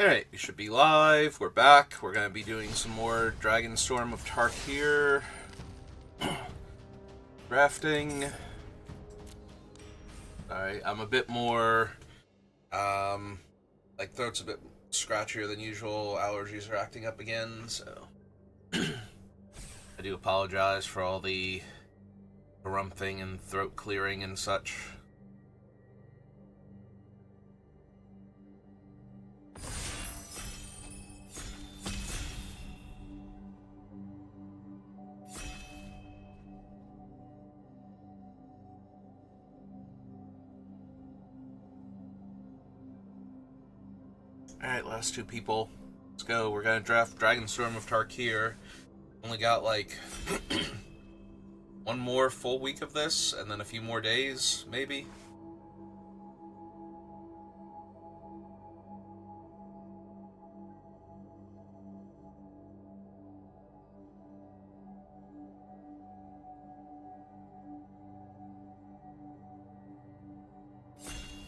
Alright, we should be live. We're back. We're going to be doing some more Dragonstorm of Tarkir. Drafting. Alright, I'm a bit more, throat's a bit scratchier than usual. Allergies are acting up again, so I do apologize for all the harumphing and throat clearing and such. Alright, last two people. Let's go. We're gonna draft Dragonstorm of Tarkir. Only got like one more full week of this, and then a few more days, maybe.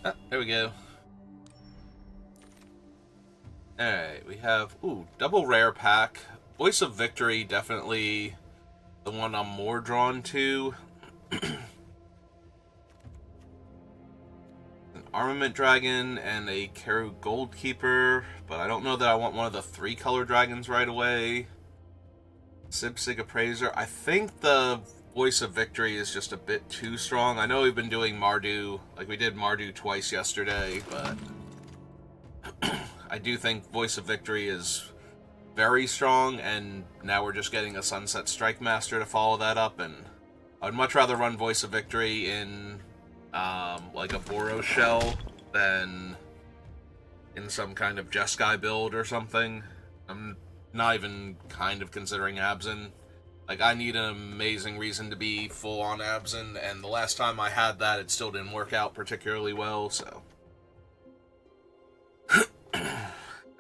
Ah, there we go. Alright, we have, double rare pack. Voice of Victory, definitely the one I'm more drawn to. An Armament Dragon and a Karu Goldkeeper, but I don't know that I want one of the 3-color dragons right away. Sibsig Appraiser. I think the Voice of Victory is just a bit too strong. I know we've been doing Mardu, like we did Mardu twice yesterday, but I do think Voice of Victory is very strong, and now we're just getting a Sunset Strike Master to follow that up, and I'd much rather run Voice of Victory in like a Boros shell than in some kind of Jeskai build or something. I'm not even kind of considering Abzan. Like, I need an amazing reason to be full on Abzan, and the last time I had that, it still didn't work out particularly well, so.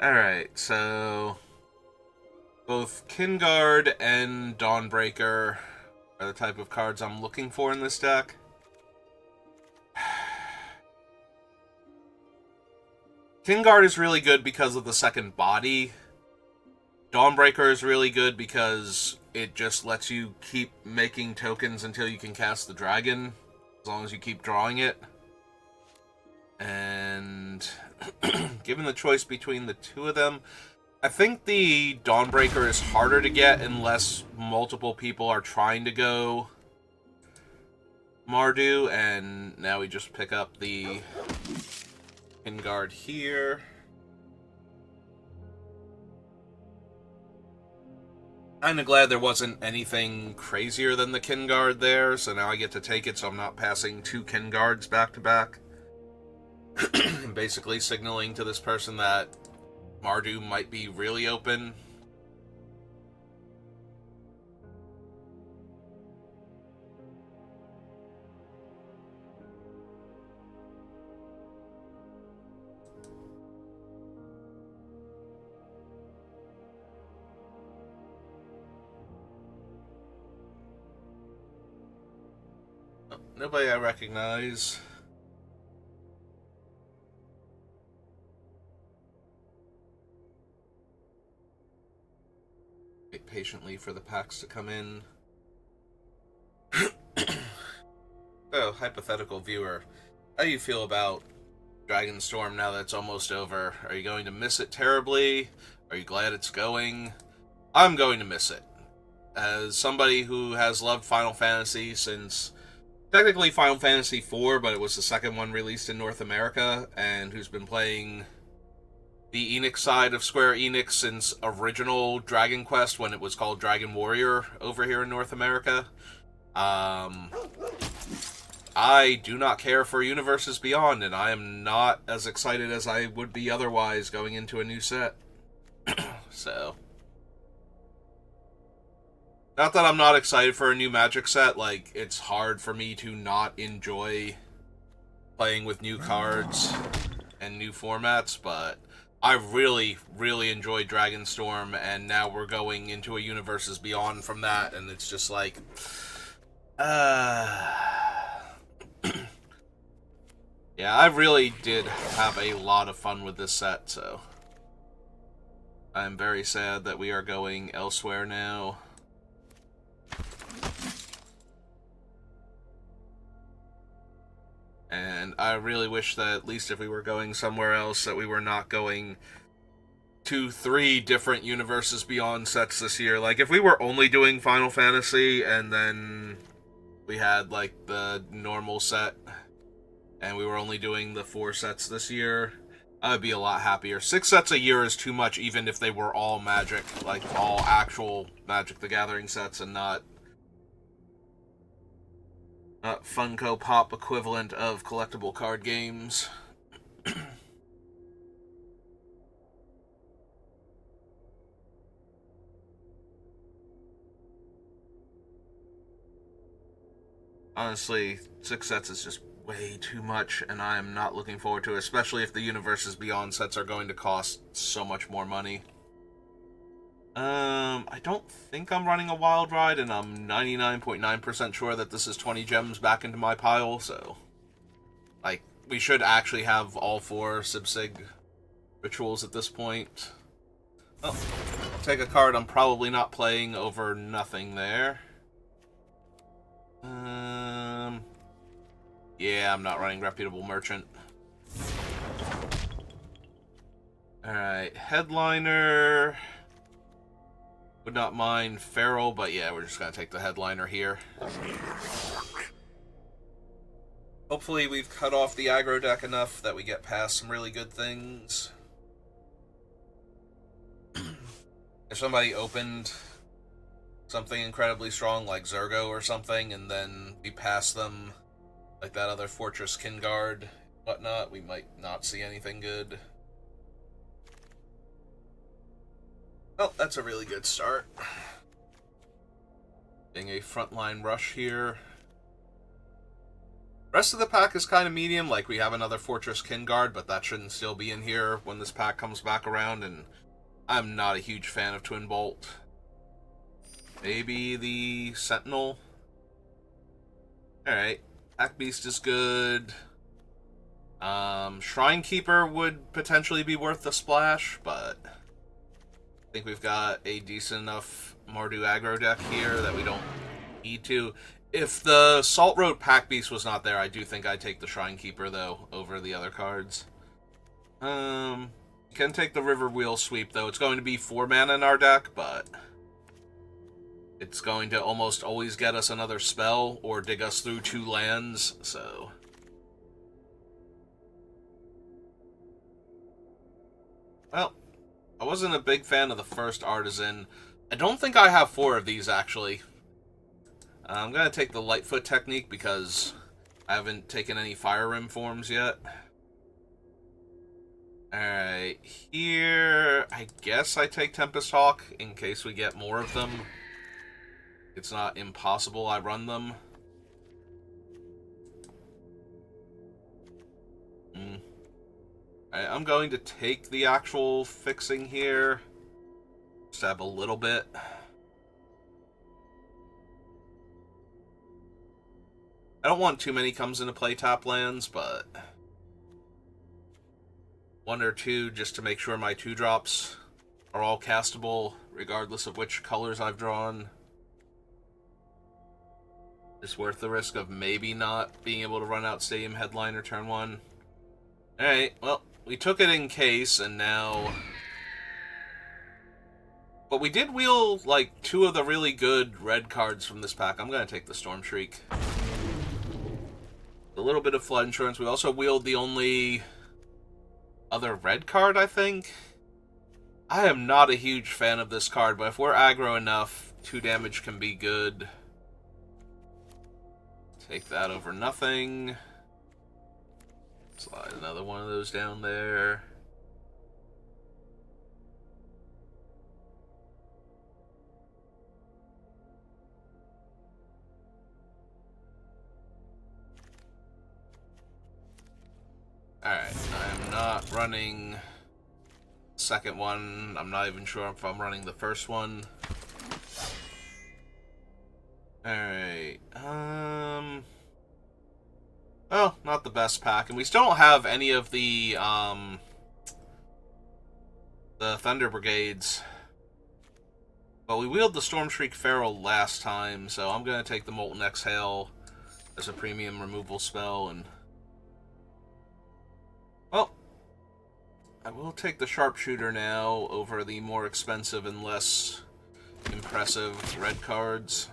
Alright, so both Kinguard and Dawnbreaker are the type of cards I'm looking for in this deck. Kinguard is really good because of the second body. Dawnbreaker is really good because it just lets you keep making tokens until you can cast the dragon, as long as you keep drawing it. And given the choice between the two of them, I think the Dawnbreaker is harder to get unless multiple people are trying to go Mardu, and now we just pick up the Kinguard here. Kinda glad there wasn't anything crazier than the Kinguard there, so now I get to take it so I'm not passing 2 Kinguards back to back. I'm basically signaling to this person that Mardu might be really open. Oh, nobody I recognize. Wait patiently for the packs to come in. Oh, hypothetical viewer. How do you feel about Dragonstorm now that it's almost over? Are you going to miss it terribly? Are you glad it's going? I'm going to miss it. As somebody who has loved Final Fantasy since technically Final Fantasy IV, but it was the second one released in North America, and who's been playing the Enix side of Square Enix since original Dragon Quest when it was called Dragon Warrior over here in North America. I do not care for Universes Beyond, and I am not as excited as I would be otherwise going into a new set. So, not that I'm not excited for a new Magic set, like, it's hard for me to not enjoy playing with new cards and new formats, but I really, really enjoyed Dragonstorm, and now we're going into a Universes Beyond from that, and it's just like, yeah, I really did have a lot of fun with this set, so I'm very sad that we are going elsewhere now. And I really wish that at least if we were going somewhere else, that we were not going to 3 different Universes Beyond sets this year. Like, if we were only doing Final Fantasy and then we had, like, the normal set and we were only doing the 4 sets this year, I would be a lot happier. 6 sets a year is too much, even if they were all Magic, like, all actual Magic the Gathering sets and not Funko Pop equivalent of collectible card games. Honestly, 6 sets is just way too much, and I am not looking forward to it, especially if the Universes Beyond sets are going to cost so much more money. I don't think I'm running a wild ride, and I'm 99.9% sure that this is 20 gems back into my pile, so... Like, we should actually have all 4 Sibsig rituals at this point. Oh, I'll take a card I'm probably not playing over nothing there. Yeah, I'm not running Reputable Merchant. Alright, Headliner... Would not mind Feral, but yeah, we're just gonna take the Headliner here. Hopefully we've cut off the aggro deck enough that we get past some really good things. If somebody opened something incredibly strong like Zergo or something, and then we pass them like that other Fortress Kinguard, whatnot, we might not see anything good. Oh, that's a really good start. Getting a frontline rush here. Rest of the pack is kind of medium, like we have another Fortress Kinguard, but that shouldn't still be in here when this pack comes back around, and I'm not a huge fan of Twin Bolt. Maybe the Sentinel. Alright, Pack Beast is good. Shrine Keeper would potentially be worth the splash, but... I think we've got a decent enough Mardu aggro deck here that we don't need to. If the Salt Road Pack Beast was not there, I do think I'd take the Shrine Keeper, though, over the other cards. You can take the River Wheel Sweep, though. It's going to be 4 mana in our deck, but it's going to almost always get us another spell or dig us through 2 lands, so... Well... I wasn't a big fan of the first Artisan. I don't think I have 4 of these, actually. I'm going to take the Lightfoot technique because I haven't taken any Fire Rim forms yet. Alright, here... I guess I take Tempest Hawk in case we get more of them. It's not impossible I run them. I'm going to take the actual fixing here. Stab a little bit. I don't want too many comes into play tap lands, but 1 or 2 just to make sure my 2-drops are all castable, regardless of which colors I've drawn. It's worth the risk of maybe not being able to run out Stadium Headliner turn 1. Alright, well, we took it in case, and now... But we did wheel, like, 2 of the really good red cards from this pack. I'm going to take the Storm Shriek. A little bit of Flood Insurance. We also wheeled the only other red card, I think. I am not a huge fan of this card, but if we're aggro enough, 2 damage can be good. Take that over nothing. Slide another one of those down there. Alright, I'm not running the second one. I'm not even sure if I'm running the first one. Alright, well, not the best pack, and we still don't have any of the the Thunder Brigades. But we wheeled the Stormshriek Feral last time, so I'm going to take the Molten Exhale as a premium removal spell, and... Well, I will take the Sharpshooter now over the more expensive and less impressive red cards.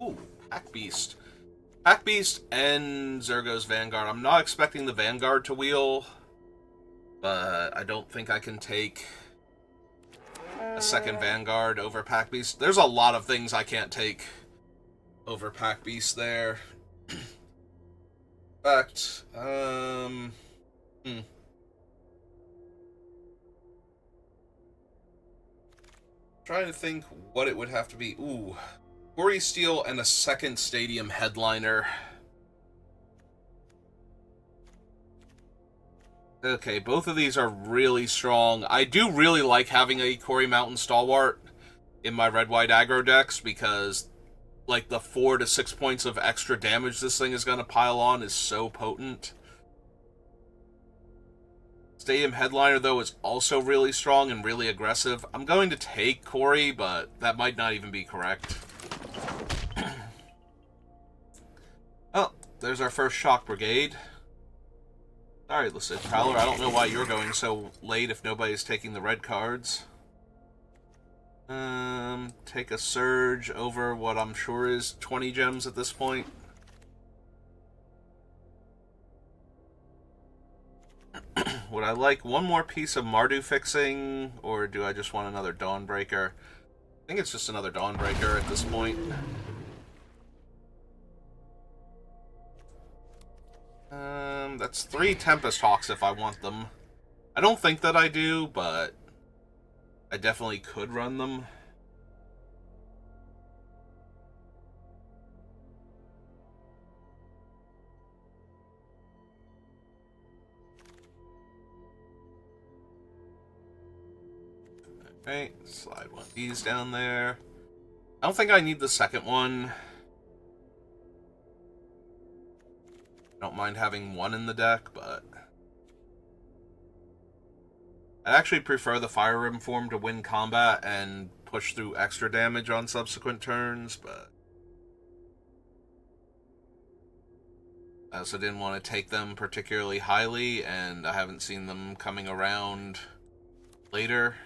Ooh, Pack Beast. Pack Beast and Zergo's Vanguard. I'm not expecting the Vanguard to wheel, but I don't think I can take a second Vanguard over Pack Beast. There's a lot of things I can't take over Pack Beast there. In fact, trying to think what it would have to be. Ooh. Quarry Steel and a second Stadium Headliner. Okay, both of these are really strong. I do really like having a Quarry Mountain Stalwart in my red-white aggro decks because, like, the 4 to 6 points of extra damage this thing is going to pile on is so potent. Stadium Headliner, though, is also really strong and really aggressive. I'm going to take Quarry, but that might not even be correct. Oh, there's our first Shock Brigade. Sorry, Lucid Prowler, I don't know why you're going so late if nobody's taking the red cards. Take a Surge over what I'm sure is 20 gems at this point. Would I like one more piece of Mardu fixing, or do I just want another Dawnbreaker? I think it's just another Dawnbreaker at this point. That's 3 Tempest Hawks if I want them. I don't think that I do, but I definitely could run them. Okay, slide one of these down there. I don't think I need the second one. Don't mind having one in the deck, but I actually prefer the Fire Rim form to win combat and push through extra damage on subsequent turns, but I also didn't want to take them particularly highly, and I haven't seen them coming around later.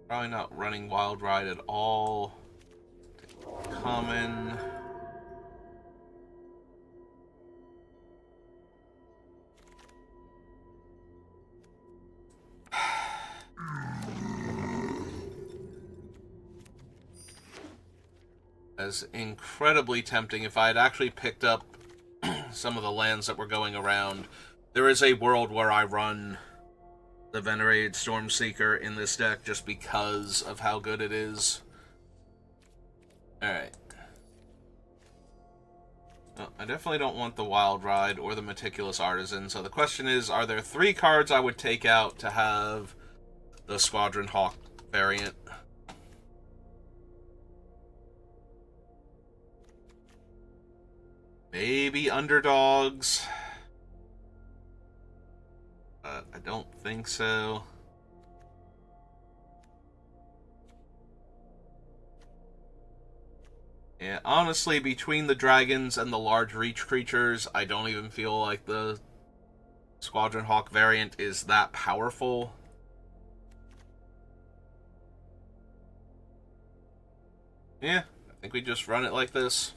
Probably not running Wild Ride at all. Common. As incredibly tempting if I had actually picked up some of the lands that were going around. There is a world where I run the Venerated Stormseeker in this deck just because of how good it is. Alright. Well, I definitely don't want the Wild Ride or the Meticulous Artisan, so the question is, are there 3 cards I would take out to have the Squadron Hawk variant? Maybe Underdogs. But I don't think so. Yeah, honestly, between the dragons and the large reach creatures, I don't even feel like the Squadron Hawk variant is that powerful. Yeah, I think we just run it like this.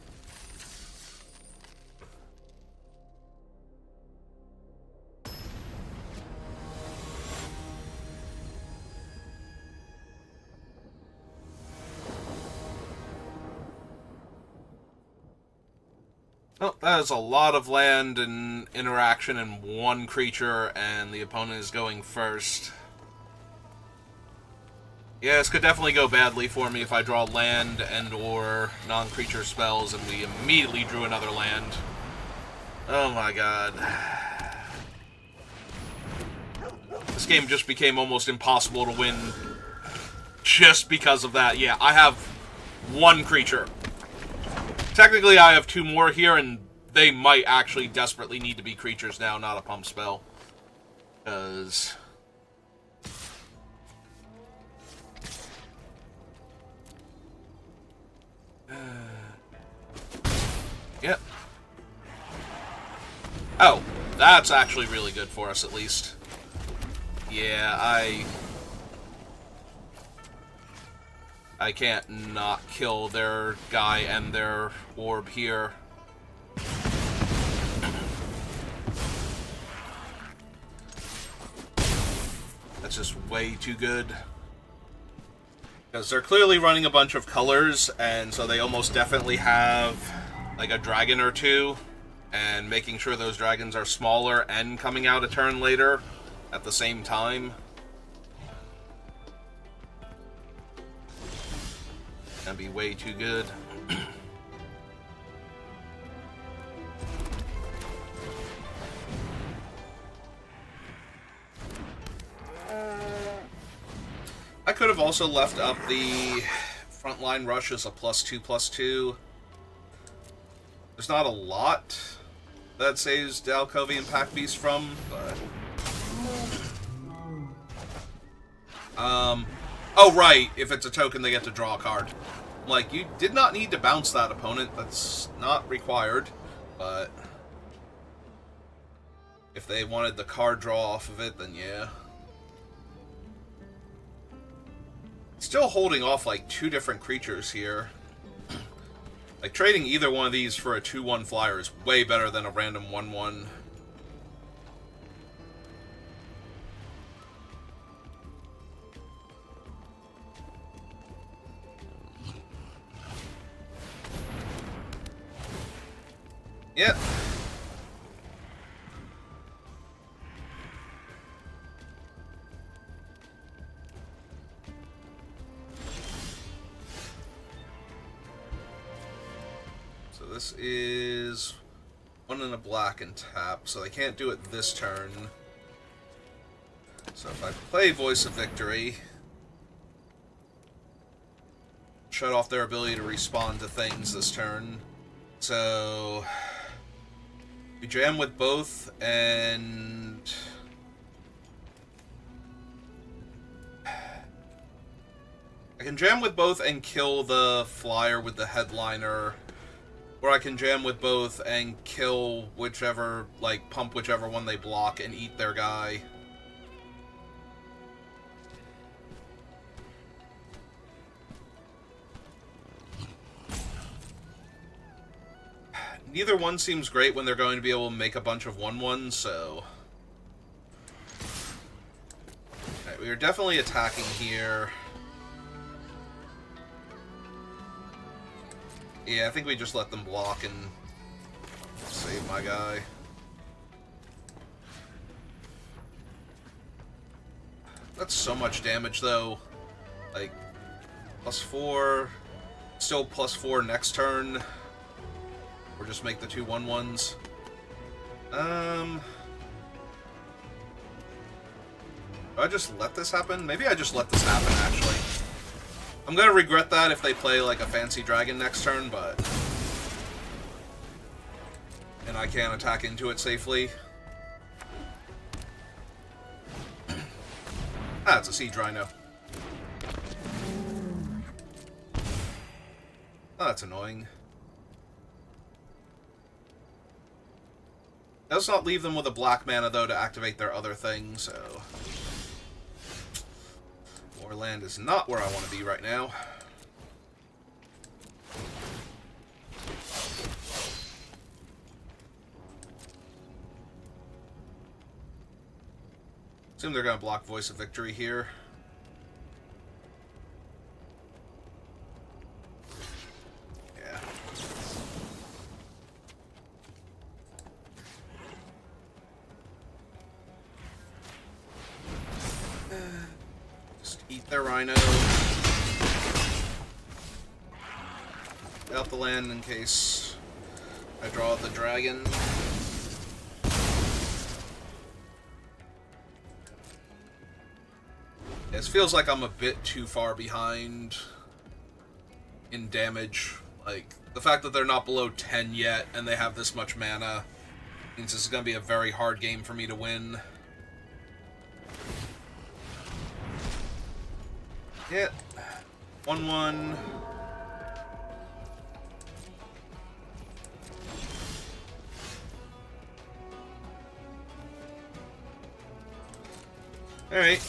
Oh, that is a lot of land and interaction in one creature, and the opponent is going first. Yeah, this could definitely go badly for me if I draw land and or non-creature spells and we immediately drew another land. Oh my god. This game just became almost impossible to win just because of that. Yeah, I have one creature. Technically, I have two more here, and they might actually desperately need to be creatures now, not a pump spell. Because... Yep. Oh, that's actually really good for us, at least. Yeah, I can't not kill their guy and their orb here. That's just way too good. Because they're clearly running a bunch of colors, and so they almost definitely have like a dragon or two, and making sure those dragons are smaller and coming out a turn later at the same time. That'd be way too good. I could have also left up the frontline rush as a +2/+2. There's not a lot that saves Dalkovian Pack Beast from, but... Oh, right. If it's a token, they get to draw a card. Like, you did not need to bounce that opponent. That's not required, but... if they wanted the card draw off of it, then yeah. Still holding off, like, two different creatures here. Like, trading either one of these for a 2/1 flyer is way better than a random 1/1. Yep. This is 1 and a black and tap, so they can't do it this turn. So if I play Voice of Victory, shut off their ability to respond to things this turn. So we jam with both, and I can jam with both and kill the flyer with the headliner. Or I can jam with both and kill whichever, like, pump whichever one they block and eat their guy. Neither one seems great when they're going to be able to make a bunch of 1/1s, so... Alright, we are definitely attacking here. Yeah, I think we just let them block and save my guy. That's so much damage, though. Like, +4, still +4 next turn. Or just make the 2/1/1s. Do I just let this happen? Maybe I just let this happen, actually. I'm gonna regret that if they play, like, a fancy dragon next turn, but... and I can't attack into it safely. Ah, it's a Siege Rhino. Oh, that's annoying. Let's not leave them with a black mana, though, to activate their other thing, so... more land is not where I want to be right now. Assume they're going to block Voice of Victory here. Yeah. Their Rhino. Out the land in case I draw the dragon. It feels like I'm a bit too far behind in damage. Like, the fact that they're not below 10 yet and they have this much mana means this is going to be a very hard game for me to win. Yeah. 1-1. Alright.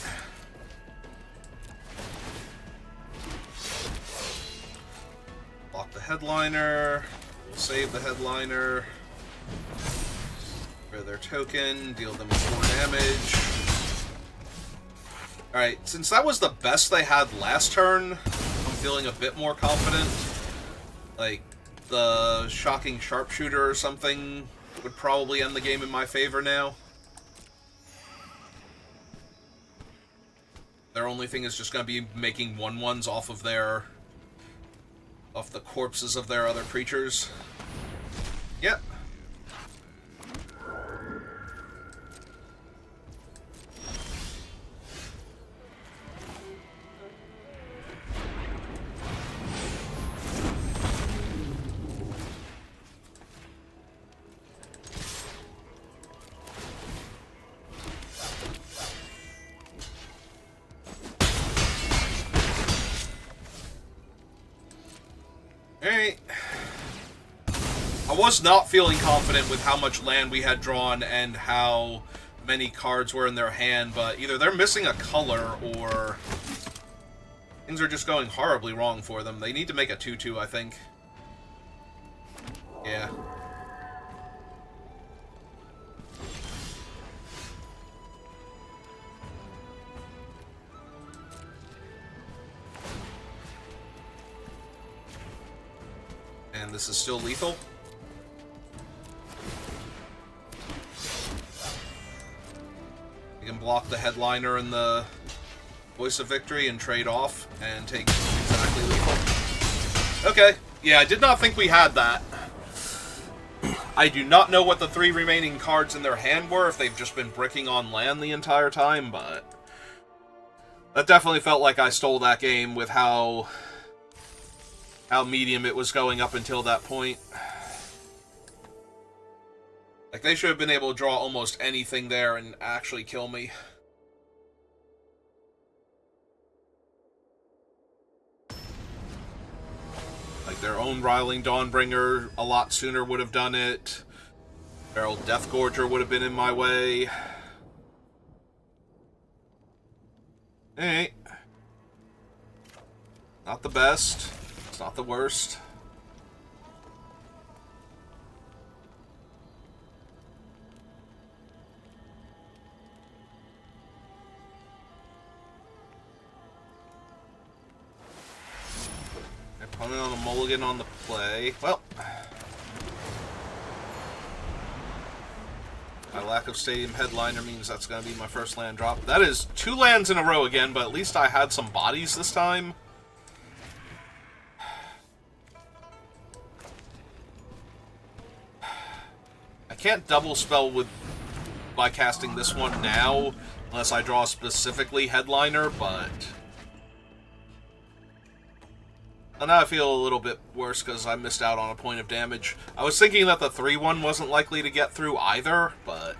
Block the headliner. Save the headliner. For their token. Deal them 4 damage. Alright, since that was the best they had last turn, I'm feeling a bit more confident. Like, the Shocking Sharpshooter or something would probably end the game in my favor now. Their only thing is just going to be making 1/1s off of the corpses of their other creatures. Yep. Alright. I was not feeling confident with how much land we had drawn and how many cards were in their hand, but either they're missing a color or things are just going horribly wrong for them. They need to make a 2/2, I think. Yeah. And this is still lethal. You can block the headliner and the Voice of Victory and trade off and take exactly lethal. Okay. Yeah, I did not think we had that. I do not know what the 3 remaining cards in their hand were, if they've just been bricking on land the entire time, but that definitely felt like I stole that game with how medium it was going up until that point. Like, they should have been able to draw almost anything there and actually kill me. Like, their own Riling Dawnbringer a lot sooner would have done it. Feral Deathgorger would have been in my way. Alright. Not the best. It's not the worst. Opponent on a mulligan on the play. Well, my lack of Stadium Headliner means that's going to be my first land drop. That is 2 lands in a row again, but at least I had some bodies this time. I can't double spell by casting this one now, unless I draw specifically Headliner, but and now I feel a little bit worse because I missed out on a point of damage. I was thinking that the 3/1 wasn't likely to get through either, but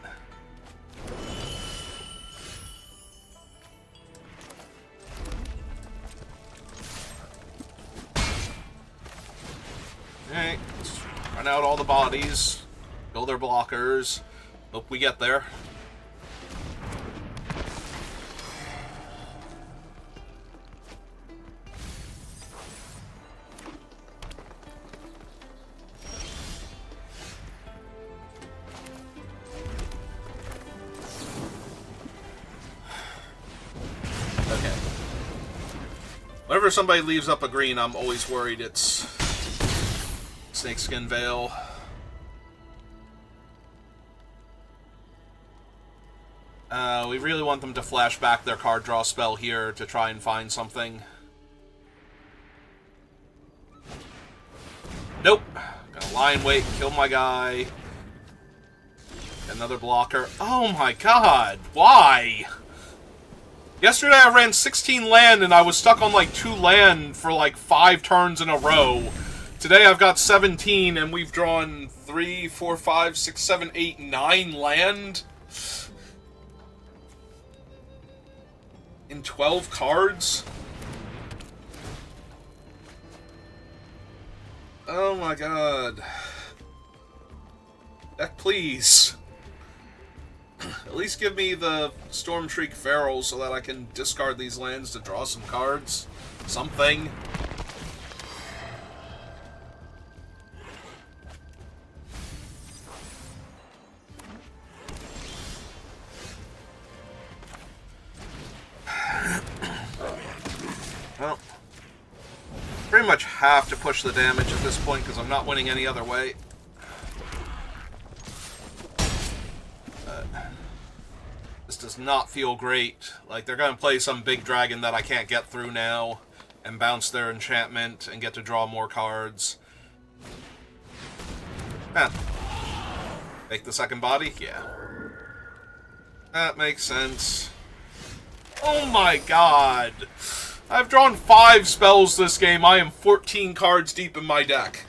alright, let's run out all the bodies, kill their blockers, hope we get there. Okay. Whenever somebody leaves up a green, I'm always worried it's Snakeskin Veil. We really want them to flash back their card draw spell here to try and find something. Nope. Gonna lie in wait, kill my guy. Another blocker. Oh my god, why? Yesterday I ran 16 land and I was stuck on like 2 land for like 5 turns in a row. Today I've got 17 and we've drawn 3, 4, 5, 6, 7, 8, 9 land. In 12 cards? Oh my god. Deck, please. At least give me the Stormshriek Feral so that I can discard these lands to draw some cards. Something. Well, pretty much have to push the damage at this point because I'm not winning any other way. This does not feel great. Like, they're going to play some big dragon that I can't get through now and bounce their enchantment and get to draw more cards. Make the second body? Yeah. That makes sense. Oh my god! I've drawn 5 spells this game. I am 14 cards deep in my deck.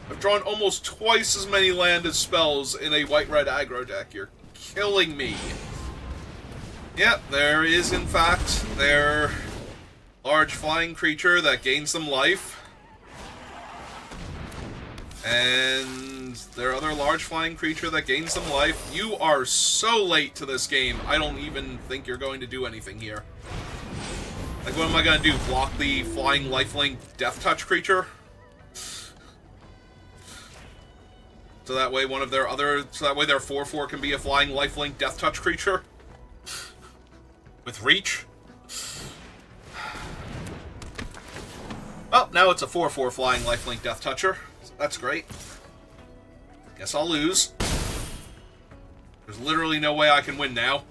I've drawn almost twice as many land as spells in a white-red aggro deck. You're killing me. Yep, there is, in fact, their large flying creature that gains them life. And their other large flying creature that gains them life. You are so late to this game, I don't even think you're going to do anything here. Like, what am I going to do? Block the flying lifelink Death Touch creature? So that way one of their other... So that way their 4/4 can be a flying lifelink Death Touch creature? With reach? Oh, now it's a 4/4 flying lifelink Death Toucher. That's great. Guess I'll lose. There's literally no way I can win now.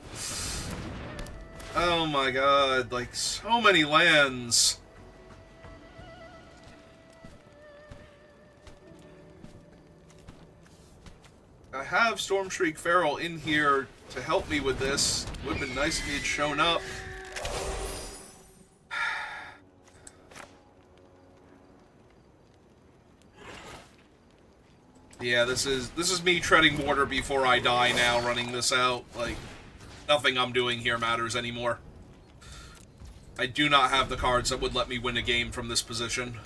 Oh my god, like, so many lands. I have Stormshriek Feral in here to help me with this. Would have been nice if he had shown up. Yeah, this is me treading water before I die now, running this out. Like, nothing I'm doing here matters anymore. I do not have the cards that would let me win a game from this position.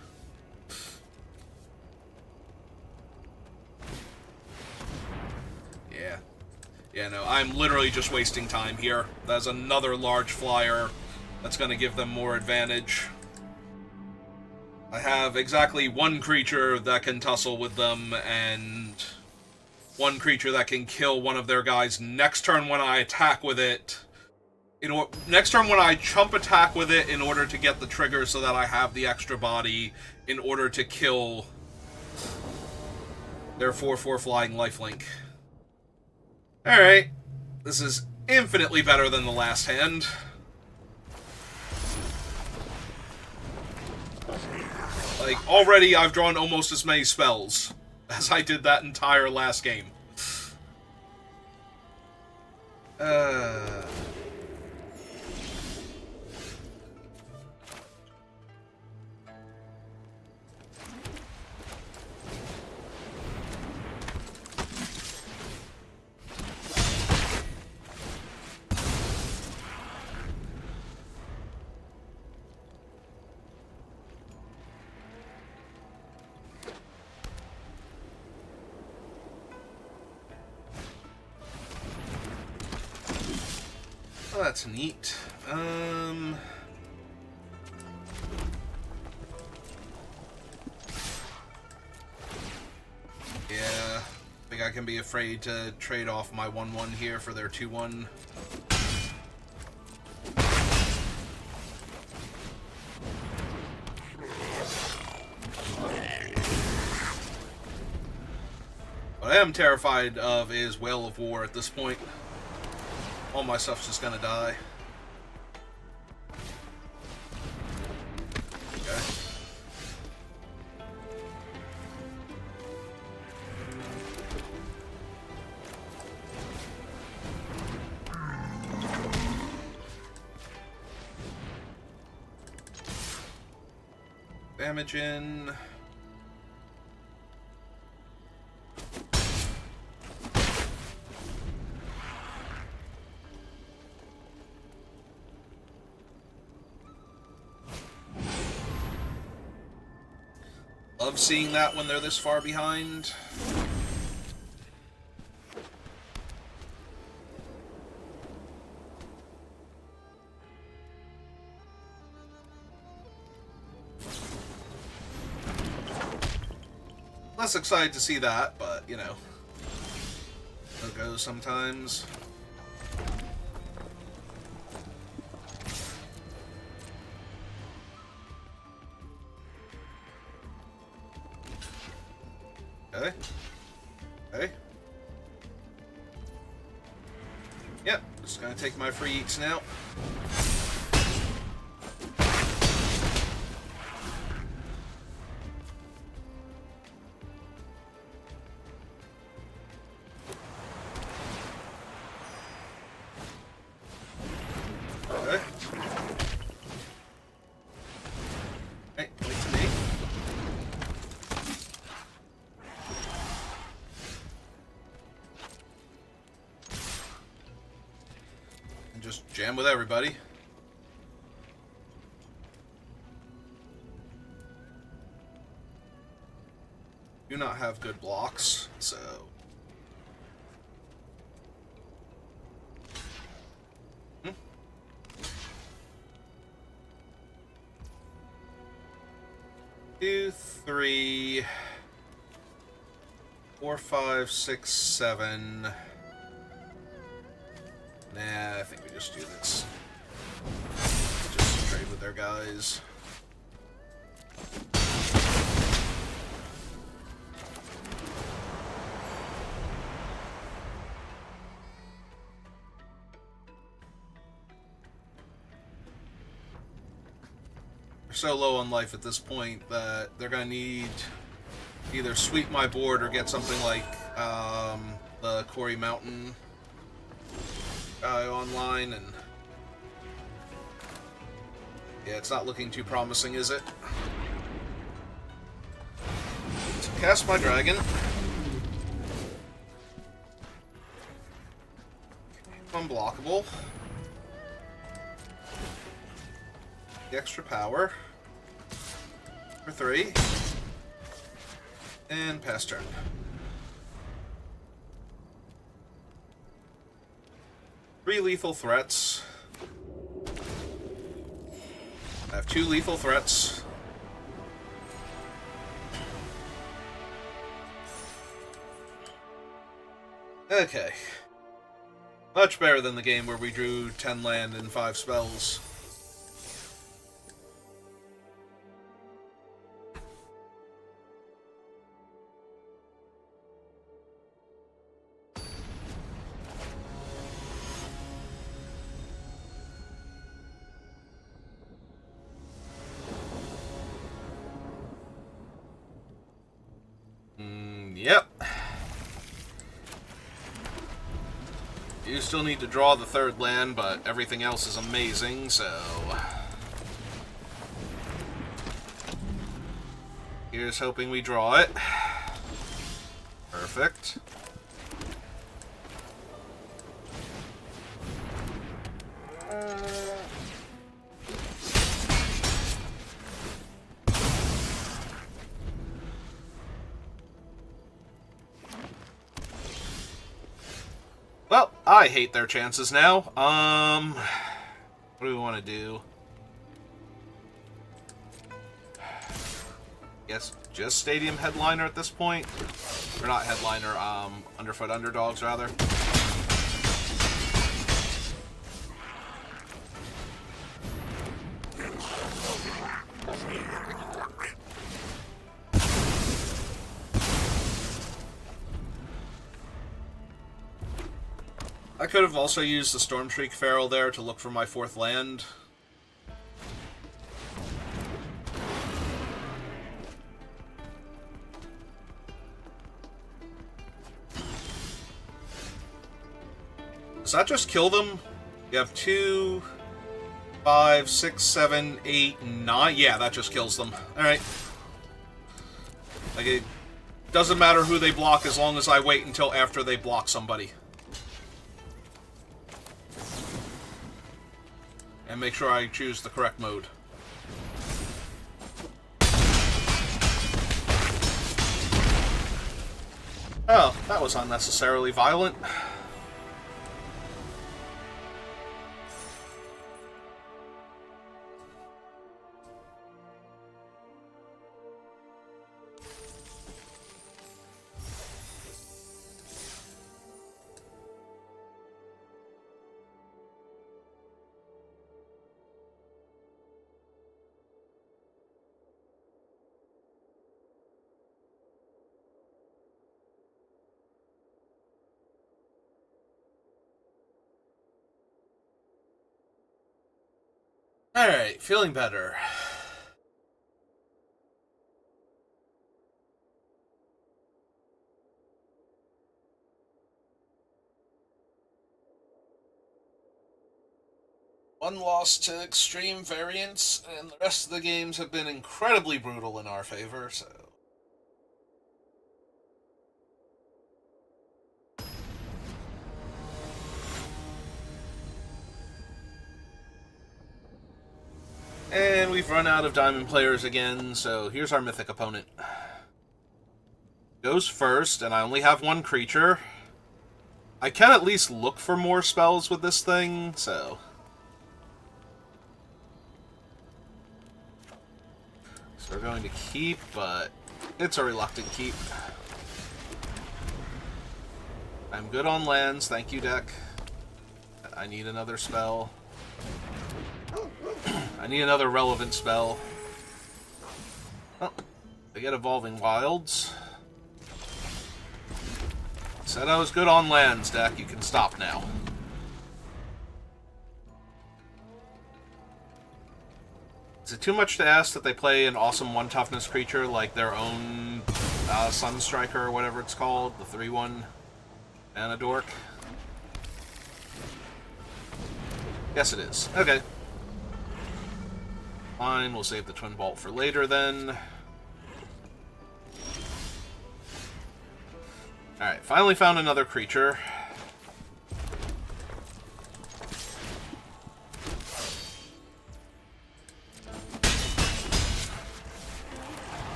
Yeah, no, I'm literally just wasting time here. That's another large flyer that's going to give them more advantage. I have exactly 1 creature that can tussle with them, and 1 creature that can kill one of their guys next turn when I attack with it. Next turn when I chump attack with it in order to get the trigger so that I have the extra body in order to kill their 4/4 flying lifelink. Alright, this is infinitely better than the last hand. Like, already I've drawn almost as many spells as I did that entire last game. Oh, that's neat. Yeah, I think I can be afraid to trade off my 1/1 here for their 2/1. But What I am terrified of is Whale of War at this point. All my stuff's just gonna die. Okay. Damage in. Love seeing that when they're this far behind. Less excited to see that, but, you know, it goes sometimes. Okay. Okay. Yep, just gonna take my free eats now. Okay. Hey, wait to me. And just jam with everybody. Do not have good blocks, so... Two, 3, 4, 5, 6, 7. Nah, I think we just do this. Just trade with their guys. So low on life at this point that they're going to need either sweep my board or get something like the Quarry Mountain guy online, and yeah, it's not looking too promising, is it? So cast my dragon. Unblockable. The extra power. For 3. And pass turn. Three lethal threats. I have 2 lethal threats. Okay. Much better than the game where we drew 10 land and 5 spells. Yep. You still need to draw the 3rd land, but everything else is amazing, so... Here's hoping we draw it. Perfect. Well, I hate their chances now. What do we want to do? Guess just Stadium Headliner at this point? Or not Headliner, Underfoot Underdogs, rather. I could have also used the Stormshriek Feral there to look for my 4th land. Does that just kill them? You have 2, 5, 6, 7, 8, 9. Yeah, that just kills them. Alright. Like, it doesn't matter who they block as long as I wait until after they block somebody. And make sure I choose the correct mode. Oh, that was unnecessarily violent. Alright, feeling better. One loss to extreme variants, and the rest of the games have been incredibly brutal in our favor, so... And we've run out of diamond players again, so here's our mythic opponent. Goes first, and I only have 1 creature. I can at least look for more spells with this thing, so... So we're going to keep, but it's a reluctant keep. I'm good on lands, thank you, deck. I need another spell. I need another relevant spell. Oh, I get Evolving Wilds. Said I was good on lands, deck. You can stop now. Is it too much to ask that they play an awesome 1-toughness creature like their own Sunstriker or whatever it's called? The 3-1 mana dork? Yes, it is. Okay. Fine, we'll save the Twin Bolt for later then. Alright, finally found another creature.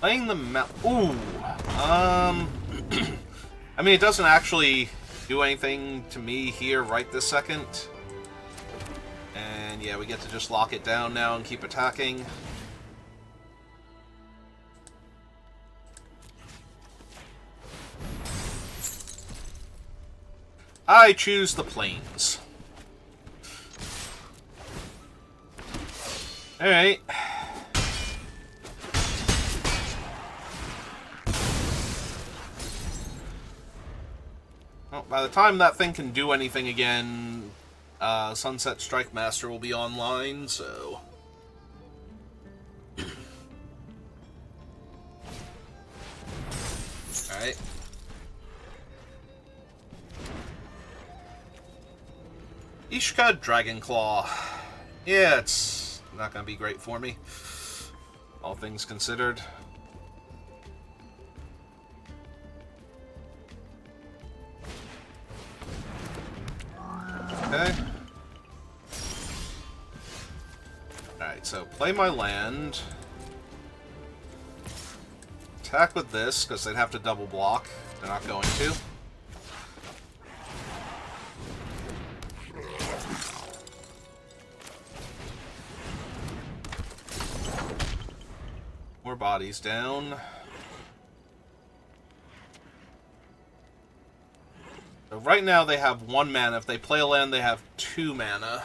Playing the ooh. I mean, it doesn't actually do anything to me here right this second. And yeah, we get to just lock it down now and keep attacking. I choose the plains. Alright. Well, by the time that thing can do anything again, Sunset Strike Master will be online, so... Alright. Ishka Dragonclaw. Yeah, it's not going to be great for me, all things considered. Okay. Alright, so play my land. Attack with this, because they'd have to double block. They're not going to. More bodies down. So right now they have 1 mana. If they play a land, they have 2 mana.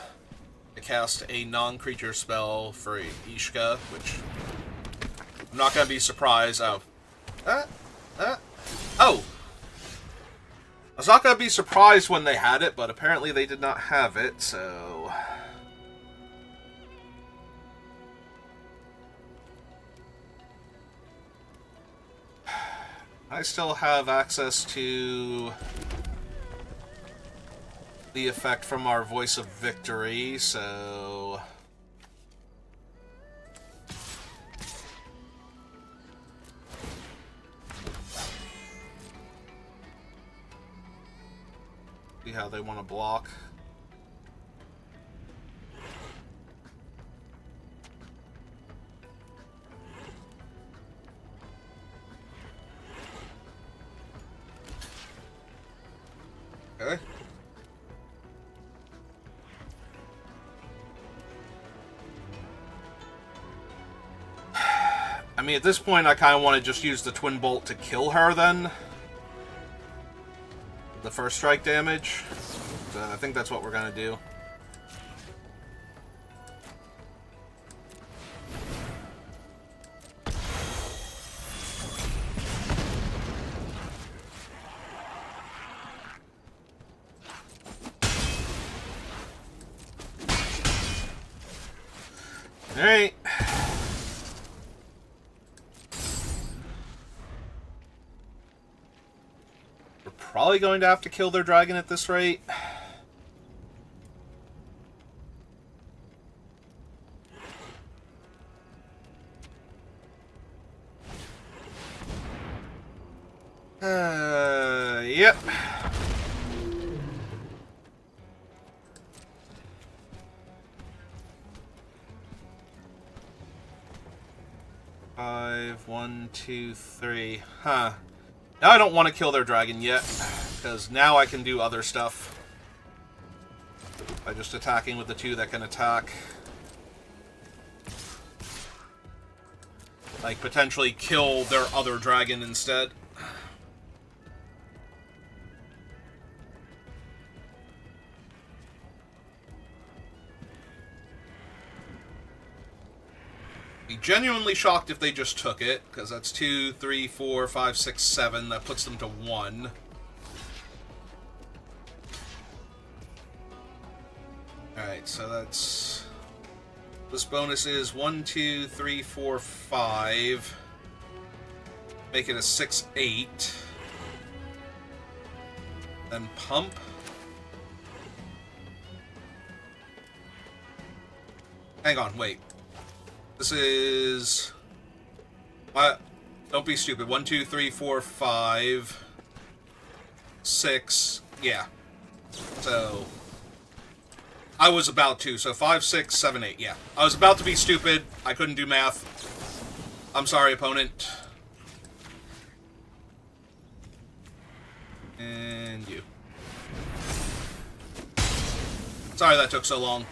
to cast a non-creature spell for Ishka, which I'm not going to be surprised. Oh. Oh! I was not going to be surprised when they had it, but apparently they did not have it, so... I still have access to the effect from our Voice of Victory, so... See how they want to block. Okay. I mean, at this point, I kind of want to just use the Twin Bolt to kill her, then. The first strike damage. So I think that's what we're going to do. Alright. We're probably going to have to kill their dragon at this rate. Yep. Five, 1, 2, 3. Huh. Now I don't want to kill their dragon yet, because now I can do other stuff. By just attacking with the 2 that can attack. Like, potentially kill their other dragon instead. Be genuinely shocked if they just took it, because that's 2, 3, 4, 5, 6, 7. That puts them to 1. Alright, so that's... This bonus is 1, 2, 3, 4, 5. Make it a 6, 8. Then pump. Hang on, wait. This is... Don't be stupid. 1, 2, 3, 4, 5... 6... Yeah. So... I was about to. So 5, 6, 7, 8. Yeah. I was about to be stupid. I couldn't do math. I'm sorry, opponent. And you. Sorry that took so long.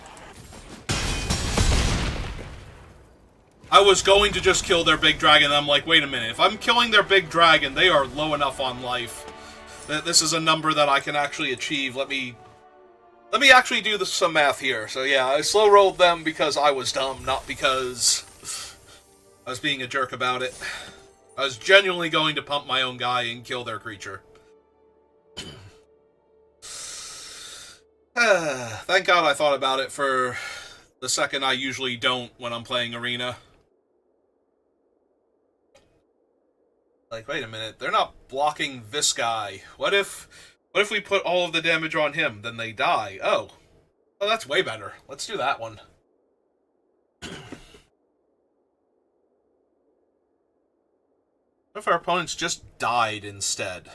I was going to just kill their big dragon, and I'm like, wait a minute. If I'm killing their big dragon, they are low enough on life. This is a number that I can actually achieve. Let me actually do some math here. So yeah, I slow-rolled them because I was dumb, not because I was being a jerk about it. I was genuinely going to pump my own guy and kill their creature. Thank God I thought about it for the second I usually don't when I'm playing Arena. Like, wait a minute, they're not blocking this guy. What if we put all of the damage on him? Then they die. Oh, that's way better. Let's do that one. What if our opponents just died instead?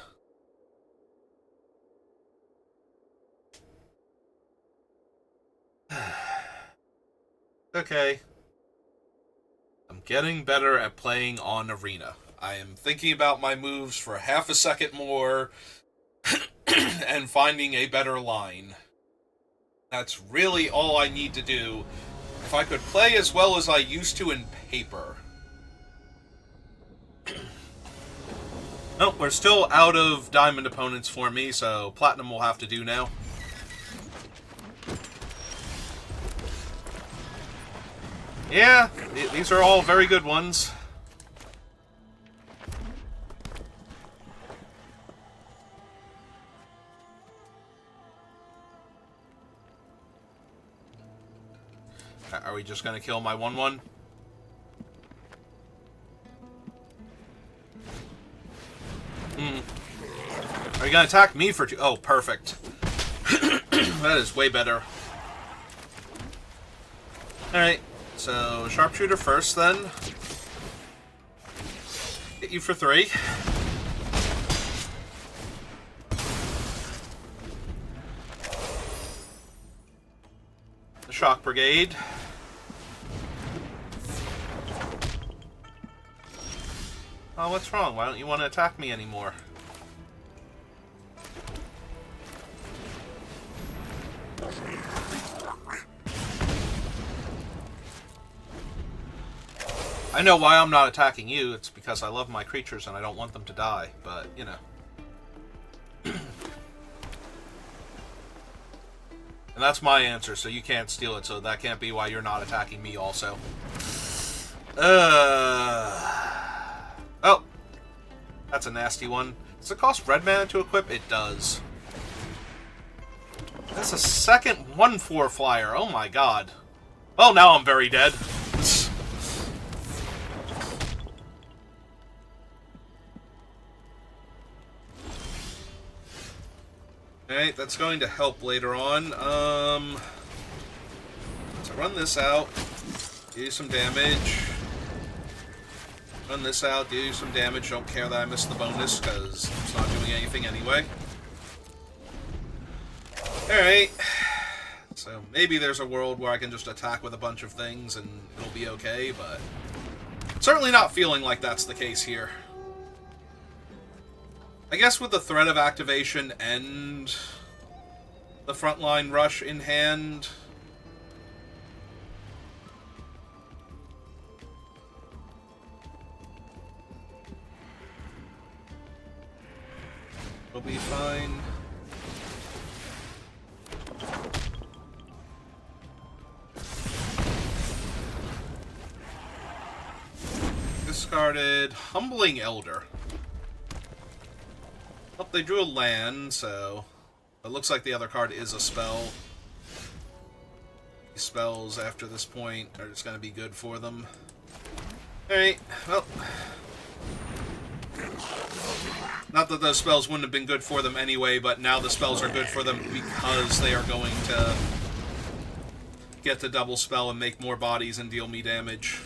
Okay. I'm getting better at playing on Arena. I am thinking about my moves for half a second more and finding a better line. That's really all I need to do. If I could play as well as I used to in paper. Nope, we're still out of diamond opponents for me, so platinum will have to do now. Yeah, these are all very good ones. Are we just gonna kill my 1/1? Are you gonna attack me for 2? Oh, perfect. That is way better. Alright, so sharpshooter first then. Hit you for 3. The shock brigade. Oh, what's wrong? Why don't you want to attack me anymore? I know why I'm not attacking you. It's because I love my creatures and I don't want them to die, but, you know. And that's my answer, so you can't steal it, so that can't be why you're not attacking me also. Oh! That's a nasty one. Does it cost red mana to equip? It does. That's a second 1/4 flyer. Oh my god. Well, now I'm very dead. Alright, that's going to help later on. So run this out. Do some damage. Run this out, do some damage. Don't care that I missed the bonus, because it's not doing anything anyway. Alright. So maybe there's a world where I can just attack with a bunch of things and it'll be okay, but certainly not feeling like that's the case here. I guess with the threat of activation and the frontline rush in hand, we'll be fine. Discarded Humbling Elder. Oh, they drew a land, so it looks like the other card is a spell. These spells after this point are just going to be good for them. Alright, well. Not that those spells wouldn't have been good for them anyway, but now the spells are good for them because they are going to get the double spell and make more bodies and deal me damage.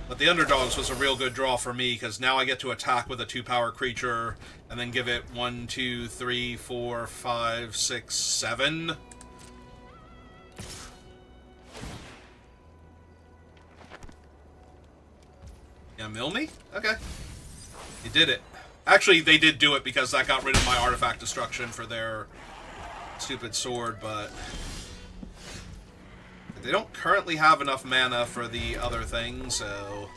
But the Underdogs was a real good draw for me, because now I get to attack with a 2-power creature, and then give it 1, 2, 3, 4, 5, 6, 7. Yeah, mill me? Okay. You did it. Actually, they did do it because that got rid of my artifact destruction for their stupid sword, but they don't currently have enough mana for the other thing, so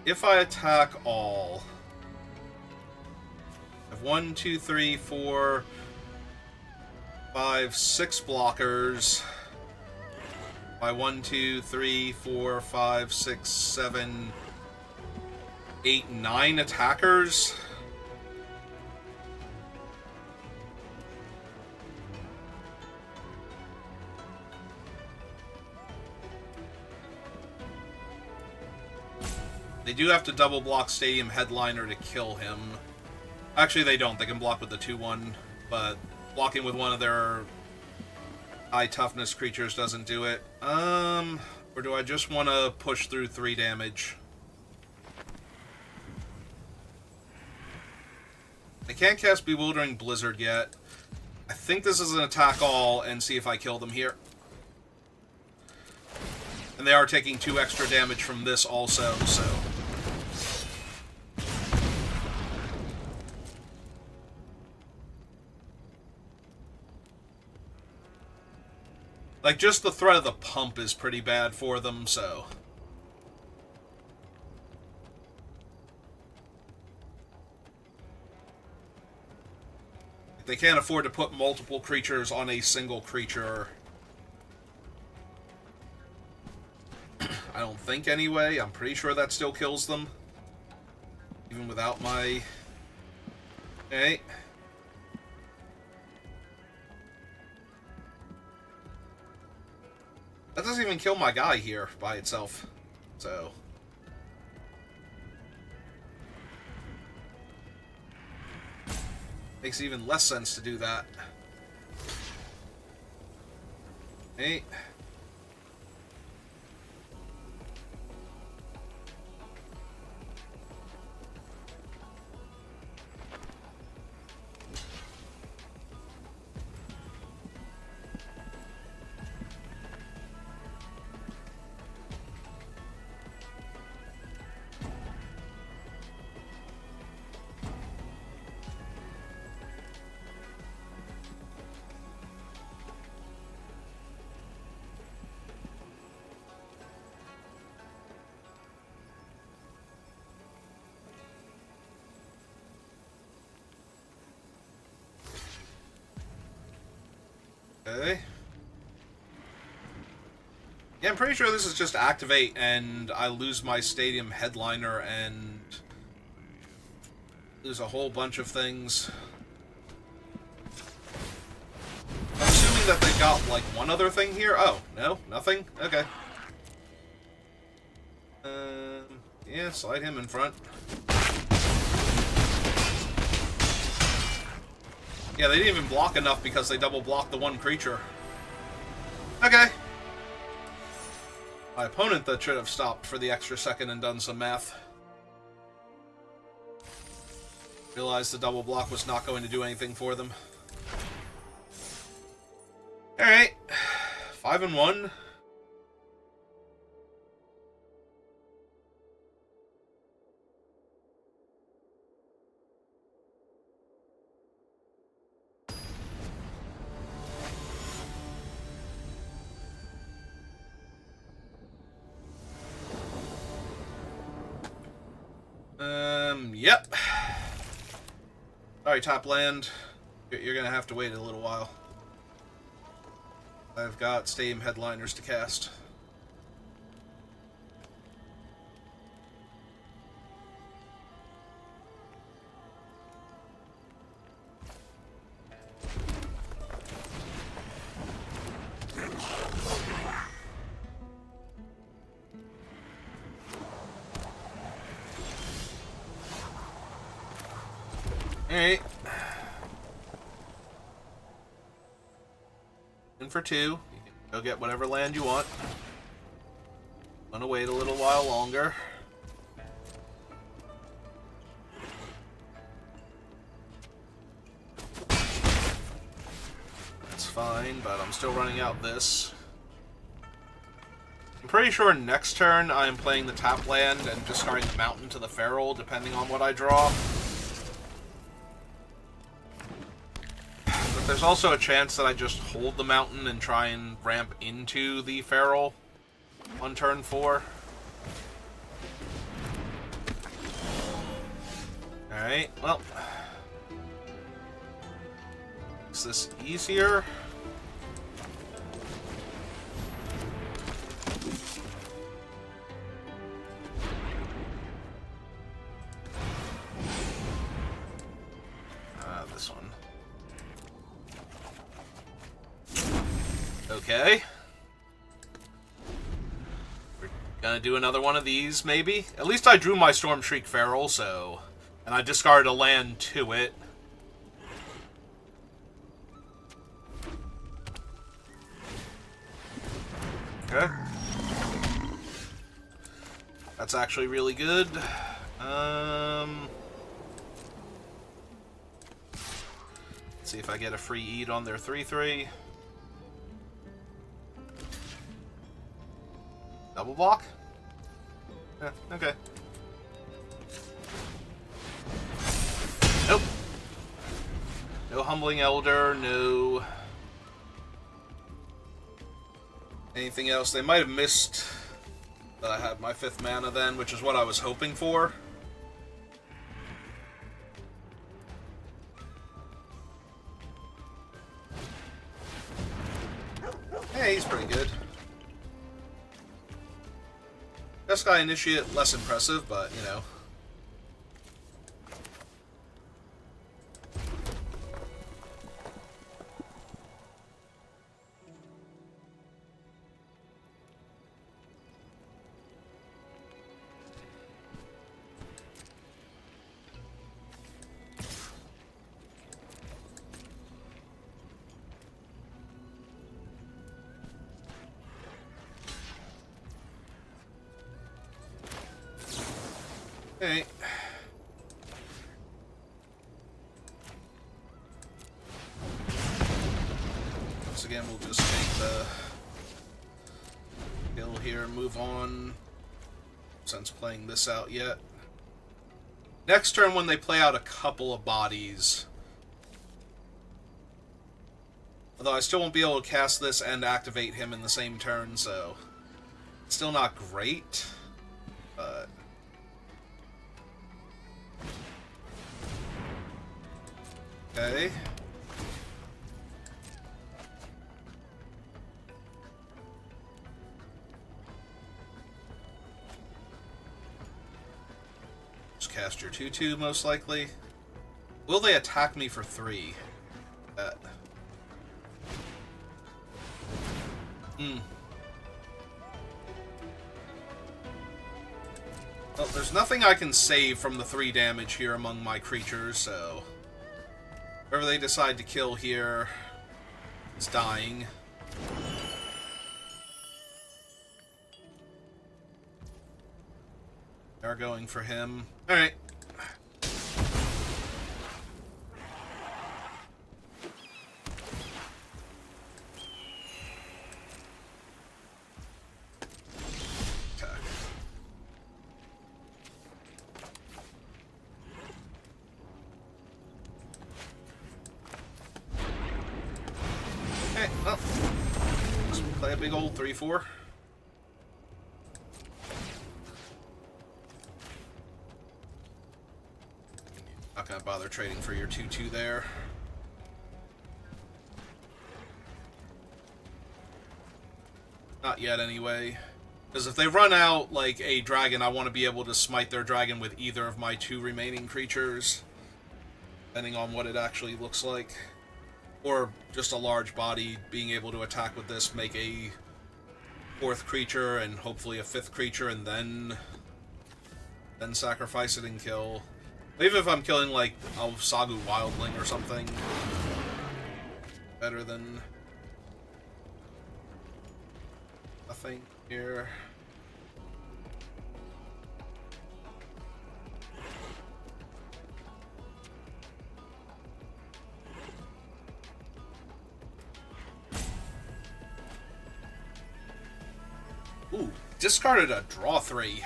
if I attack all, I have 1, 2, 3, 4, 5, 6 blockers. By 1, 2, 3, 4, 5, 6, 7, 8, 9 attackers. They do have to double block Stadium Headliner to kill him. Actually, they don't. They can block with the 2/1, but blocking with one of their high toughness creatures doesn't do it. Or do I just want to push through 3 damage? I can't cast Bewildering Blizzard yet. I think this is an attack all and see if I kill them here. And they are taking 2 extra damage from this also, so like, just the threat of the pump is pretty bad for them, so I they can't afford to put multiple creatures on a single creature. I don't think anyway. I'm pretty sure that still kills them. Even without my... Okay. That doesn't even kill my guy here by itself. So... makes even less sense to do that. Hey. Okay. Yeah, I'm pretty sure this is just activate and I lose my stadium headliner and lose a whole bunch of things. I'm assuming that they got, like, one other thing here. Oh, no? Nothing? Okay. Yeah, slide him in front. Yeah, they didn't even block enough because they double blocked the one creature. Okay. My opponent that should have stopped for the extra second and done some math. Realized the double block was not going to do anything for them. Alright. 5-1. Yep. Sorry, top land. You're gonna have to wait a little while. I've got stadium headliners to cast. Alright. In for 2. You can go get whatever land you want. I'm gonna wait a little while longer. That's fine, but I'm still running out this. I'm pretty sure next turn I'm playing the tap land and discarding the mountain to the feral, depending on what I draw. There's also a chance that I just hold the mountain and try and ramp into the feral on turn 4. Alright, well. Makes this easier. This one. Okay. We're gonna do another one of these, maybe? At least I drew my Storm Shriek Feral, so... And I discarded a land to it. Okay. That's actually really good. Let's see if I get a free eat on their 3/3. Double block? Yeah, okay. Nope. No Humbling Elder, no... anything else. They might have missed that I had my 5th mana then, which is what I was hoping for. Best Guy Initiate, less impressive, but, you know. Okay. Once again, we'll just take the kill here and move on, since playing this out yet. Next turn, when they play out a couple of bodies. Although I still won't be able to cast this and activate him in the same turn, so... Still not great, but... Okay. Just cast your 2/2, most likely. Will they attack me for 3? Well, there's nothing I can save from the 3 damage here among my creatures, so... Whoever they decide to kill here is dying. They're going for him. Alright. Okay, well, let's play a big old 3/4. Not gonna bother trading for your 2/2 there. Not yet, anyway. Because if they run out, like, a dragon, I want to be able to smite their dragon with either of my 2 remaining creatures. Depending on what it actually looks like. Or just a large body, being able to attack with this, make a 4th creature, and hopefully a 5th creature, and then sacrifice it and kill. Even if I'm killing, like, a Sagu Wildling or something. Better than nothing here. Ooh, discarded a draw 3.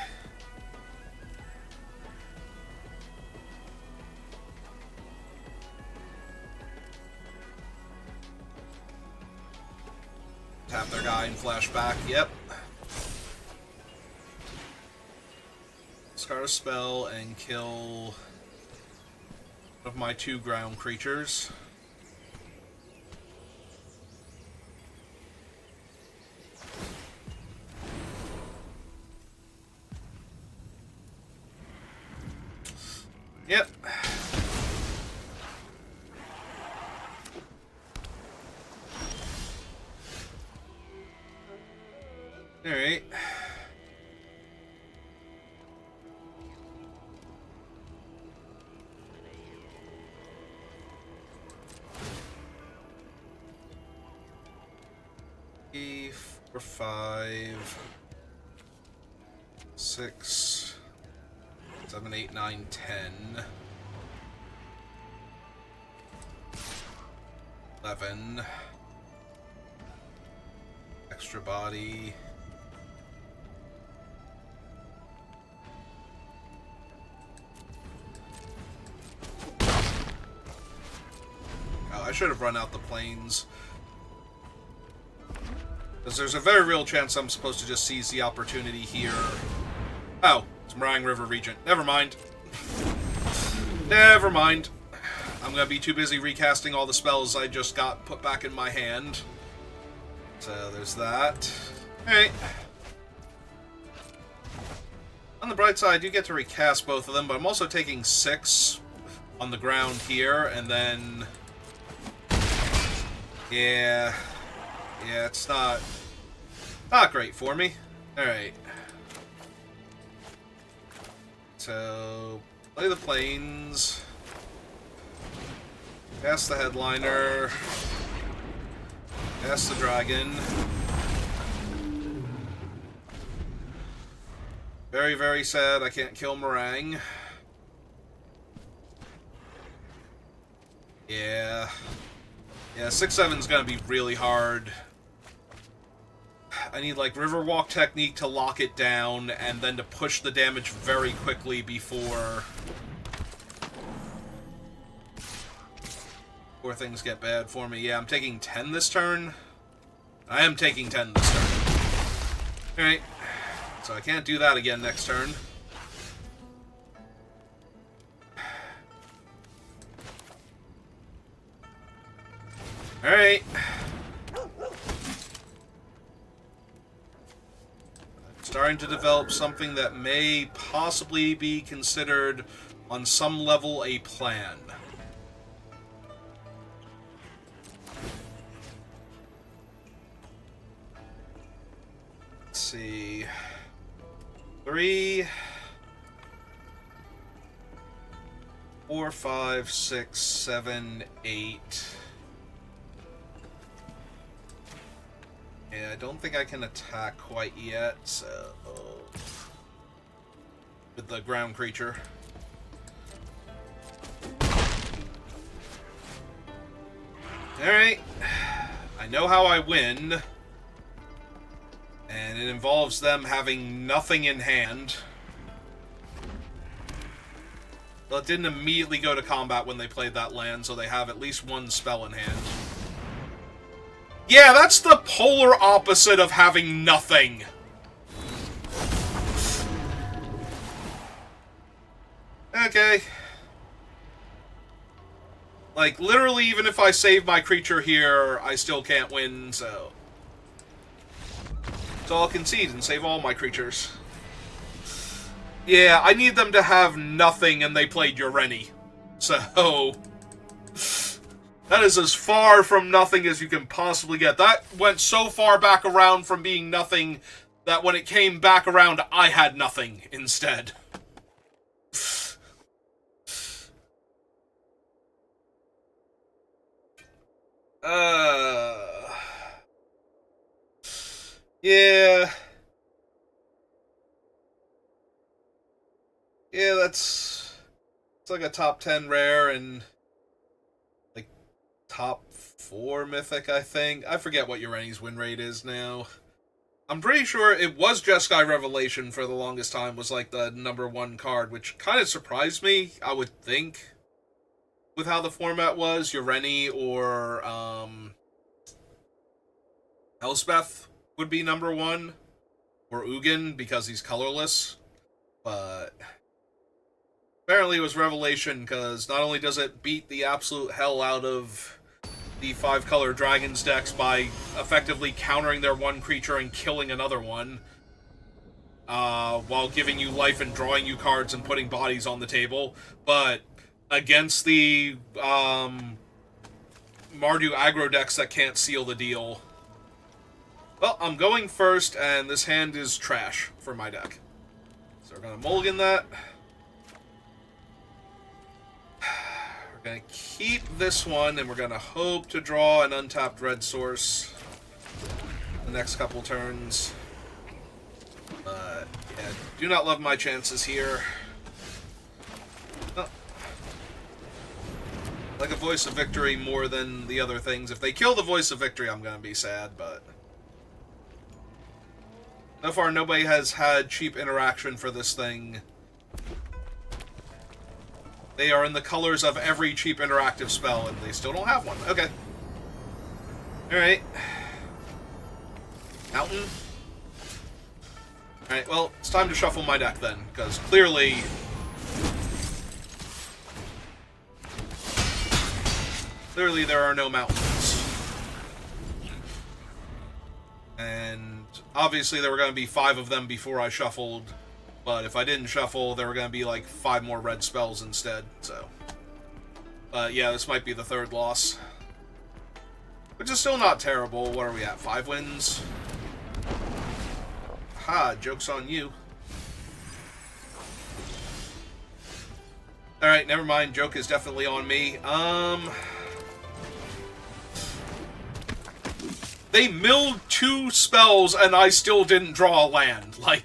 Tap their guy and flashback, yep. Discard a spell and kill one of my 2 ground creatures. Yep. Alright. E 4, 5, 6, 7, 8, 9, 10, 11, extra body, oh, I should have run out the planes. Because there's a very real chance I'm supposed to just seize the opportunity here. Oh, it's Meringue River Regent. Never mind. Never mind. I'm going to be too busy recasting all the spells I just got put back in my hand. So there's that. Alright. the bright side, I do get to recast both of them, but I'm also taking 6 on the ground here, and then... Yeah, it's not great for me. Alright. So, play the planes. Cast the headliner. Cast the dragon. Very, very sad I can't kill Meringue. Yeah. Yeah, 6/7's gonna be really hard. I need, like, Riverwalk technique to lock it down, and then to push the damage very quickly before things get bad for me. Yeah, I'm taking 10 this turn. I am taking 10 this turn. Alright. So I can't do that again next turn. Alright. Starting to develop something that may possibly be considered, on some level, a plan. Let's see. 3, 4, 5, 6, 7, 8. Yeah, I don't think I can attack quite yet, so... with the ground creature. Alright. I know how I win. And it involves them having nothing in hand. Well, it didn't immediately go to combat when they played that land, so they have at least one spell in hand. Yeah, that's the polar opposite of having nothing. Okay. Like, literally, even if I save my creature here, I still can't win, so... So I'll concede and save all my creatures. Yeah, I need them to have nothing, and they played Ureni. So... that is as far from nothing as you can possibly get. That went so far back around from being nothing that when it came back around, I had nothing instead. Yeah. Yeah, it's like a top 10 rare and like top 4 mythic, I think. I forget what Ureni's win rate is now. I'm pretty sure it was Jeskai Revelation for the longest time was like the #1 card, which kind of surprised me, I would think, with how the format was. Ureni or Elspeth would be #1, or Ugin because he's colorless, but apparently it was Revelation because not only does it beat the absolute hell out of the 5-color dragons decks by effectively countering their one creature and killing another one, while giving you life and drawing you cards and putting bodies on the table, but against the Mardu aggro decks that can't seal the deal. Well, I'm going first, and this hand is trash for my deck. So we're going to mulligan that. We're going to keep this one, and we're going to hope to draw an untapped red source the next couple turns. But, yeah, do not love my chances here. Oh. Like a Voice of Victory more than the other things. If they kill the Voice of Victory, I'm going to be sad, but... so far, nobody has had cheap interaction for this thing. They are in the colors of every cheap interactive spell, and they still don't have one. Okay. Alright. Mountain. Alright, well, it's time to shuffle my deck then, because clearly... clearly there are no mountains. And... obviously, there were going to be 5 of them before I shuffled But if I didn't shuffle, there were going to be like 5 more red spells instead, so. Yeah, this might be the 3rd loss. Which is still not terrible. What are we at? 5 wins? Ha, joke's on you. Alright, never mind. Joke is definitely on me. They milled 2 spells and I still didn't draw a land. Like,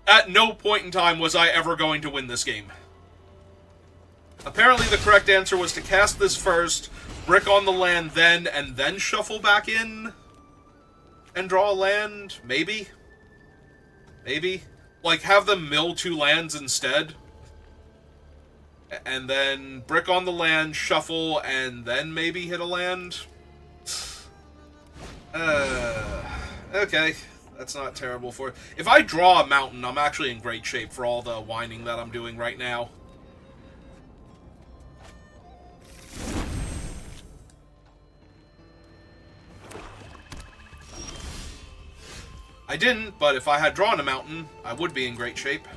at no point in time was I ever going to win this game. Apparently the correct answer was to cast this first, brick on the land then, and then shuffle back in and draw a land? Maybe? Maybe? Like, have them mill 2 lands instead? And then brick on the land, shuffle, and then maybe hit a land? Okay. That's not terrible for it. If I draw a mountain, I'm actually in great shape for all the whining that I'm doing right now. I didn't, but if I had drawn a mountain, I would be in great shape.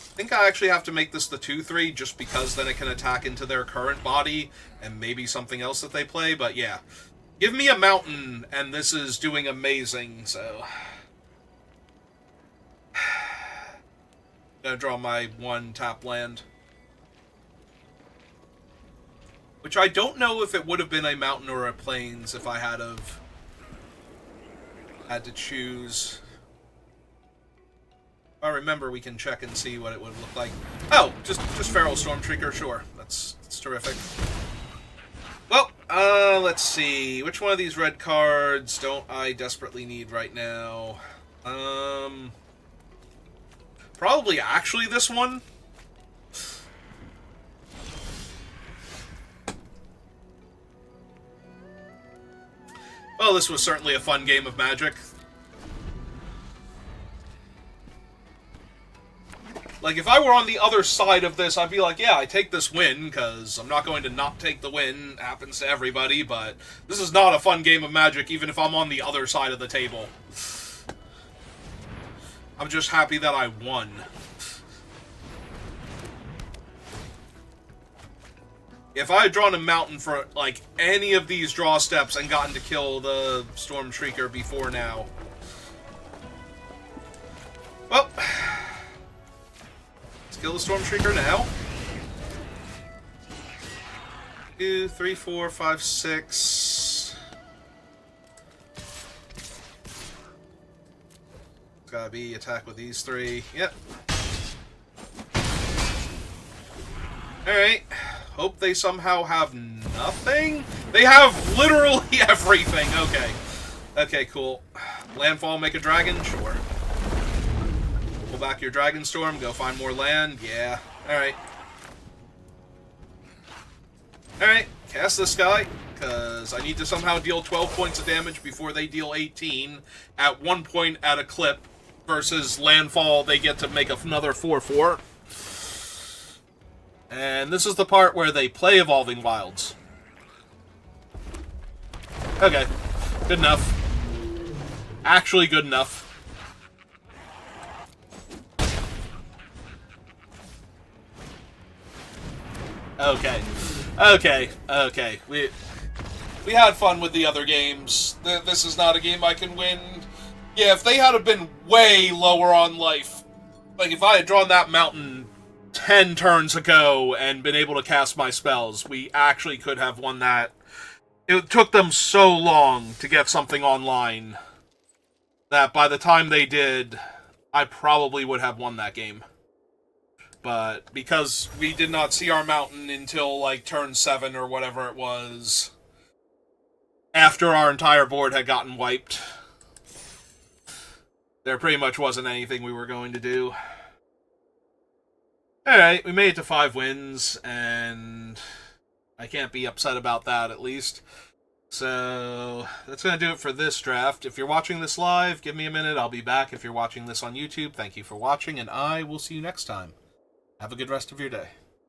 I think I actually have to make this the 2-3 just because then it can attack into their current body and maybe something else that they play, but yeah. Give me a mountain, and this is doing amazing, so. Gonna draw my 1 tap land. Which I don't know if it would have been a mountain or a plains if I had to choose. If I remember, we can check and see what it would look like. Oh, just Feral Stormshrieker, sure. That's terrific. Well, let's see. Which one of these red cards don't I desperately need right now? Probably actually this one. Well, this was certainly a fun game of Magic. Like, if I were on the other side of this, I'd be like, yeah, I take this win, because I'm not going to not take the win. It happens to everybody, but this is not a fun game of Magic, even if I'm on the other side of the table. I'm just happy that I won. If I had drawn a mountain for, like, any of these draw steps and gotten to kill the Stormshrieker before now... Well... Kill the Stormshrieker now. 2, 3, 4, 5, 6. It's gotta be attack with these 3. Yep. Alright. Hope they somehow have nothing? They have literally everything. Okay. Okay, cool. Landfall, make a dragon? Sure. Pull back your Dragonstorm, go find more land. Yeah. Alright. Alright, cast this guy, because I need to somehow deal 12 points of damage before they deal 18 at 1 point at a clip, versus landfall, they get to make another 4/4. And this is the part where they play Evolving Wilds. Okay. Good enough. Actually good enough. Okay. Okay. Okay. We had fun with the other games. This is not a game I can win. Yeah, if they had been way lower on life, like if I had drawn that mountain 10 turns ago and been able to cast my spells, we actually could have won that. It took them so long to get something online that by the time they did, I probably would have won that game. But because we did not see our mountain until, like, turn 7 or whatever it was, after our entire board had gotten wiped, there pretty much wasn't anything we were going to do. Alright, we made it to 5 wins, and I can't be upset about that, at least. So that's going to do it for this draft. If you're watching this live, give me a minute. I'll be back. If you're watching this on YouTube, thank you for watching, and I will see you next time. Have a good rest of your day.